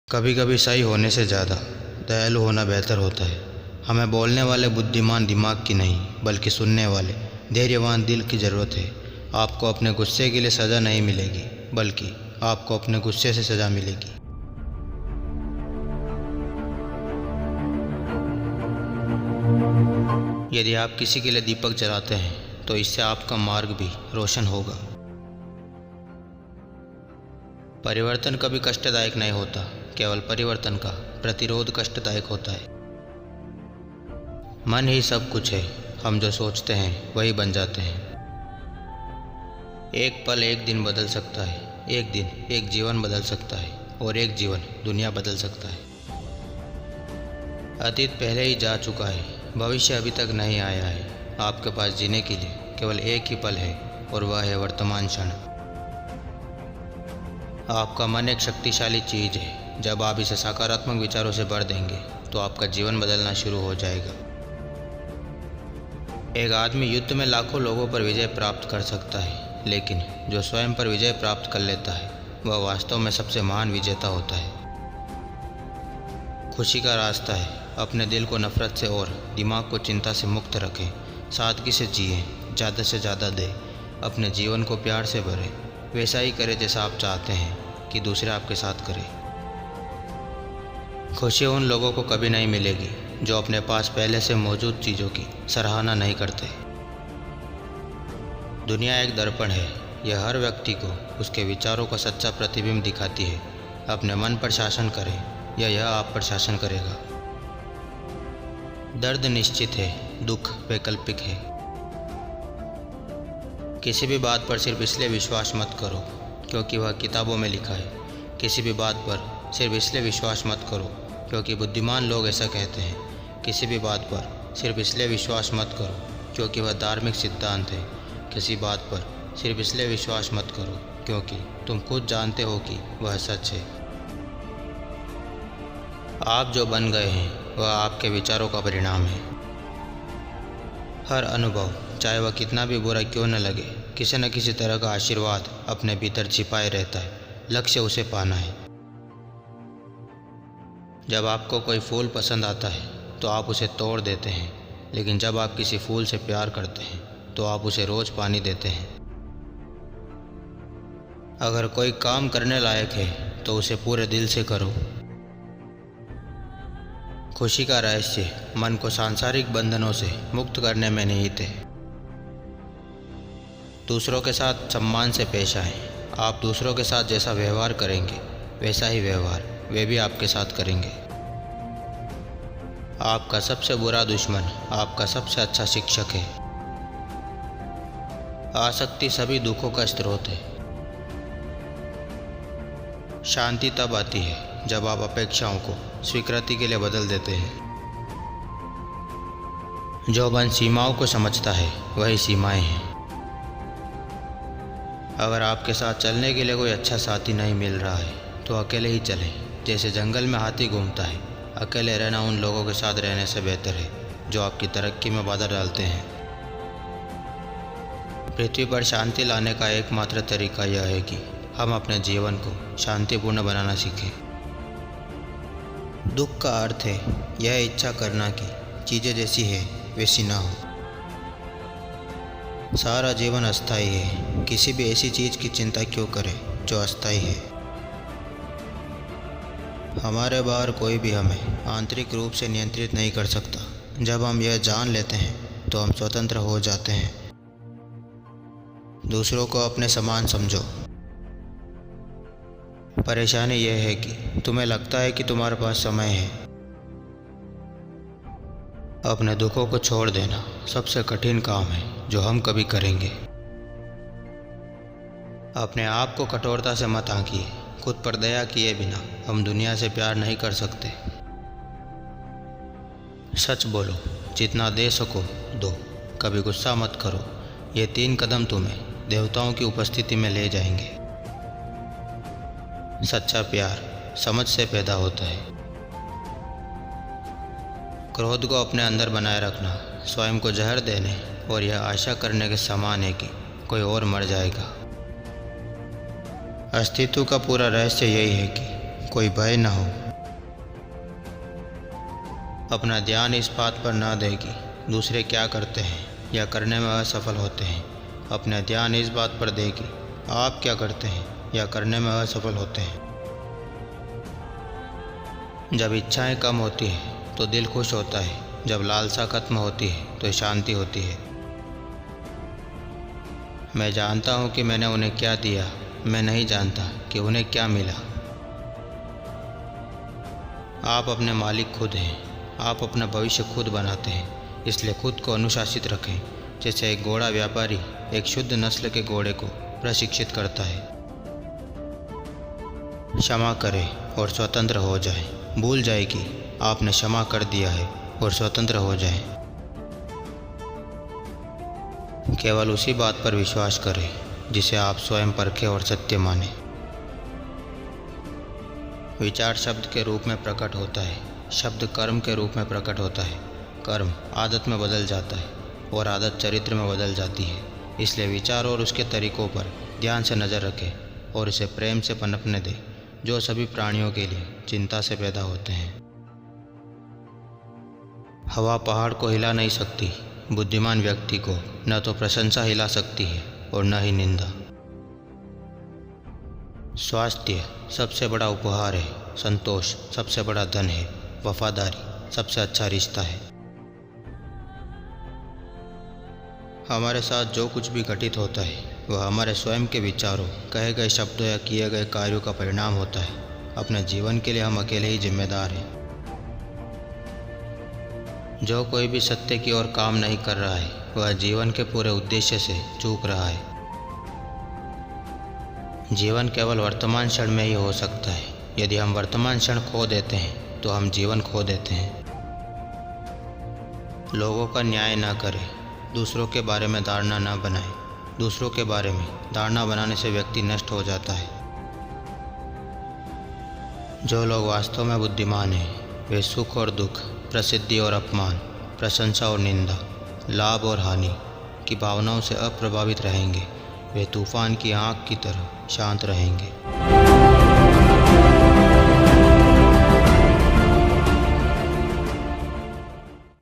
कभी कभी सही होने से ज़्यादा दयालु होना बेहतर होता है। हमें बोलने वाले बुद्धिमान दिमाग की नहीं बल्कि सुनने वाले धैर्यवान दिल की ज़रूरत है। आपको अपने गुस्से के लिए सज़ा नहीं मिलेगी बल्कि आपको अपने गुस्से से सज़ा मिलेगी। यदि आप किसी के लिए दीपक जलाते हैं तो इससे आपका मार्ग भी रोशन होगा। परिवर्तन कभी कष्टदायक नहीं होता, केवल परिवर्तन का प्रतिरोध कष्टदायक होता है। मन ही सब कुछ है, हम जो सोचते हैं वही बन जाते हैं। एक पल एक दिन बदल सकता है, एक दिन एक जीवन बदल सकता है और एक जीवन दुनिया बदल सकता है। अतीत पहले ही जा चुका है, भविष्य अभी तक नहीं आया है। आपके पास जीने के लिए केवल एक ही पल है और वह है वर्तमान क्षण। आपका मन एक शक्तिशाली चीज़ है। जब आप इसे सकारात्मक विचारों से भर देंगे तो आपका जीवन बदलना शुरू हो जाएगा। एक आदमी युद्ध में लाखों लोगों पर विजय प्राप्त कर सकता है, लेकिन जो स्वयं पर विजय प्राप्त कर लेता है वह वास्तव में सबसे महान विजेता होता है। खुशी का रास्ता है, अपने दिल को नफरत से और दिमाग को चिंता से मुक्त रखें। सादगी से जिए, ज़्यादा से ज़्यादा दें, अपने जीवन को प्यार से भरें। वैसा ही करें जैसा आप चाहते हैं कि दूसरे आपके साथ करें। खुशी उन लोगों को कभी नहीं मिलेगी जो अपने पास पहले से मौजूद चीज़ों की सराहना नहीं करते। दुनिया एक दर्पण है, यह हर व्यक्ति को उसके विचारों का सच्चा प्रतिबिंब दिखाती है। अपने मन पर शासन करें या यह आप पर शासन करेगा। दर्द निश्चित है, दुख वैकल्पिक है। किसी भी बात पर सिर्फ इसलिए विश्वास मत करो क्योंकि वह किताबों में लिखा है। किसी भी बात पर सिर्फ इसलिए विश्वास मत करो क्योंकि बुद्धिमान लोग ऐसा कहते हैं। किसी भी बात पर सिर्फ इसलिए विश्वास मत करो क्योंकि वह धार्मिक सिद्धांत है। किसी बात पर सिर्फ इसलिए विश्वास मत करो क्योंकि तुम खुद जानते हो कि वह सच है। आप जो बन गए हैं वह आपके विचारों का परिणाम है। हर अनुभव, चाहे वह कितना भी बुरा क्यों न लगे, किसी न किसी तरह का आशीर्वाद अपने भीतर छिपाए रहता है। लक्ष्य उसे पाना है। जब आपको कोई फूल पसंद आता है तो आप उसे तोड़ देते हैं, लेकिन जब आप किसी फूल से प्यार करते हैं तो आप उसे रोज़ पानी देते हैं। अगर कोई काम करने लायक है तो उसे पूरे दिल से करो। खुशी का रहस्य मन को सांसारिक बंधनों से मुक्त करने में निहित है। दूसरों के साथ सम्मान से पेश आएं। आप दूसरों के साथ जैसा व्यवहार करेंगे वैसा ही व्यवहार वे भी आपके साथ करेंगे। आपका सबसे बुरा दुश्मन आपका सबसे अच्छा शिक्षक है। आसक्ति सभी दुखों का स्रोत है। शांति तब आती है जब आप अपेक्षाओं को स्वीकृति के लिए बदल देते हैं। जो मन सीमाओं को समझता है वही सीमाएं हैं। अगर आपके साथ चलने के लिए कोई अच्छा साथी नहीं मिल रहा है तो अकेले ही चलें। जैसे जंगल में हाथी घूमता है, अकेले रहना उन लोगों के साथ रहने से बेहतर है जो आपकी तरक्की में बाधा डालते हैं। पृथ्वी पर शांति लाने का एकमात्र तरीका यह है कि हम अपने जीवन को शांतिपूर्ण बनाना सीखें। दुख का अर्थ है यह इच्छा करना कि चीज़ें जैसी है वैसी ना हो। सारा जीवन अस्थायी है, किसी भी ऐसी चीज़ की चिंता क्यों करें जो अस्थायी है। हमारे बाहर कोई भी हमें आंतरिक रूप से नियंत्रित नहीं कर सकता। जब हम यह जान लेते हैं तो हम स्वतंत्र हो जाते हैं। दूसरों को अपने समान समझो। परेशानी यह है कि तुम्हें लगता है कि तुम्हारे पास समय है। अपने दुखों को छोड़ देना सबसे कठिन काम है जो हम कभी करेंगे। अपने आप को कठोरता से मत आंकिए। खुद पर दया किए बिना हम दुनिया से प्यार नहीं कर सकते। सच बोलो, जितना दे सको दो, कभी गुस्सा मत करो। ये 3 कदम तुम्हें देवताओं की उपस्थिति में ले जाएंगे। सच्चा प्यार समझ से पैदा होता है। क्रोध को अपने अंदर बनाए रखना स्वयं को जहर देने और यह आशा करने के समान है कि कोई और मर जाएगा। अस्तित्व का पूरा रहस्य यही है कि कोई भय न हो। अपना ध्यान इस बात पर न दें कि दूसरे क्या करते हैं या करने में असफल होते हैं। अपना ध्यान इस बात पर दें कि आप क्या करते हैं या करने में असफल होते हैं। जब इच्छाएं कम होती हैं तो दिल खुश होता है। जब लालसा खत्म होती है तो शांति होती है। मैं जानता हूँ कि मैंने उन्हें क्या दिया, मैं नहीं जानता कि उन्हें क्या मिला। आप अपने मालिक खुद हैं। आप अपना भविष्य खुद बनाते हैं। इसलिए खुद को अनुशासित रखें, जैसे एक घोड़ा व्यापारी एक शुद्ध नस्ल के घोड़े को प्रशिक्षित करता है। क्षमा करें और स्वतंत्र हो जाएं। भूल जाए कि आपने क्षमा कर दिया है और स्वतंत्र हो जाएं। केवल उसी बात पर विश्वास करें जिसे आप स्वयं परखें और सत्य मानें। विचार शब्द के रूप में प्रकट होता है, शब्द कर्म के रूप में प्रकट होता है। कर्म आदत में बदल जाता है और आदत चरित्र में बदल जाती है। इसलिए विचार और उसके तरीकों पर ध्यान से नज़र रखें और इसे प्रेम से पनपने दें, जो सभी प्राणियों के लिए चिंता से पैदा होते हैं। हवा पहाड़ को हिला नहीं सकती। बुद्धिमान व्यक्ति को न तो प्रशंसा हिला सकती है और न ही निंदा। स्वास्थ्य सबसे बड़ा उपहार है। संतोष सबसे बड़ा धन है। वफादारी सबसे अच्छा रिश्ता है। हमारे साथ जो कुछ भी घटित होता है वह हमारे स्वयं के विचारों, कहे गए शब्दों या किए गए कार्यों का परिणाम होता है। अपने जीवन के लिए हम अकेले ही जिम्मेदार हैं। जो कोई भी सत्य की ओर काम नहीं कर रहा है वह जीवन के पूरे उद्देश्य से चूक रहा है। जीवन केवल वर्तमान क्षण में ही हो सकता है। यदि हम वर्तमान क्षण खो देते हैं तो हम जीवन खो देते हैं। लोगों का न्याय न करें। दूसरों के बारे में धारणा न बनाएं। दूसरों के बारे में धारणा बनाने से व्यक्ति नष्ट हो जाता है। जो लोग वास्तव में बुद्धिमान हैं वे सुख और दुख, प्रसिद्धि और अपमान, प्रशंसा और निंदा, लाभ और हानि की भावनाओं से अप्रभावित रहेंगे। वे तूफान की आँख की तरह शांत रहेंगे।